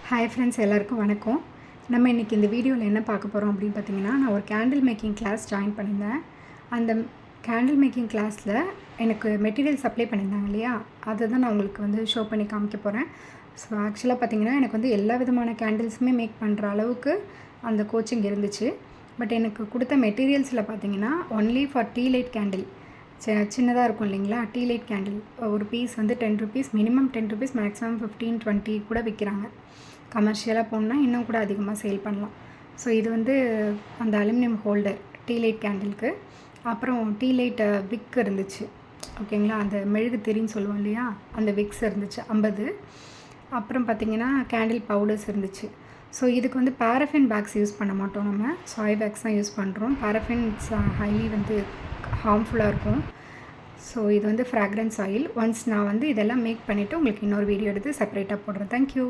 Hi friends, எல்லாருக்கும் வணக்கம். நம்ம இன்றைக்கி இந்த வீடியோவில் என்ன பார்க்க போகிறோம் அப்படின்னு பார்த்தீங்கன்னா, நான் ஒரு கேண்டில் மேக்கிங் கிளாஸ் ஜாயின் பண்ணியிருந்தேன். அந்த கேண்டில் மேக்கிங் கிளாஸில் எனக்கு மெட்டீரியல் சப்ளை பண்ணியிருந்தாங்க இல்லையா, அதை தான் நான் உங்களுக்கு வந்து ஷோ பண்ணி காமிக்க போகிறேன். ஸோ ஆக்சுவலாக பார்த்தீங்கன்னா, எனக்கு வந்து எல்லா விதமான கேண்டில்ஸுமே மேக் பண்ணுற அளவுக்கு அந்த கோச்சிங் இருந்துச்சு. பட் எனக்கு கொடுத்த மெட்டீரியல்ஸில் பார்த்தீங்கன்னா, only for tea light candle சின்னதாக இருக்கும் இல்லைங்களா, டீ லைட் கேண்டில் ஒரு பீஸ் வந்து ₹10, மினிமம் ₹10, மேக்ஸிமம் 15-20 கூட விற்கிறாங்க. கமர்ஷியலாக போகணுன்னா இன்னும் கூட அதிகமாக சேல் பண்ணலாம். ஸோ இது வந்து அந்த அலுமினியம் ஹோல்டர் டீ லைட் கேண்டிலுக்கு. அப்புறம் டீ லைட் விக் இருந்துச்சு, ஓகேங்களா, அந்த மெழுகு திரின்னு சொல்லுவோம் இல்லையா, அந்த விக்ஸ் இருந்துச்சு 50. அப்புறம் பார்த்திங்கன்னா கேண்டில் பவுடர்ஸ் இருந்துச்சு. ஸோ இதுக்கு வந்து பாரஃபின் பேக்ஸ் யூஸ் பண்ண மாட்டோம், நம்ம சாய் பேக்ஸ் தான் யூஸ் பண்ணுறோம். பாரஃபின்ஸ் ஹைலி வந்து ஹார்ம்ஃபுல்லாக இருக்கும். ஸோ இது வந்து ஃப்ராக்ரன்ஸ் ஆயில். ஒன்ஸ் நான் வந்து இதெல்லாம் மேக் பண்ணிவிட்டு உங்களுக்கு இன்னொரு வீடியோ எடுத்து செப்பரேட்டாக போடுறேன். தேங்க்யூ.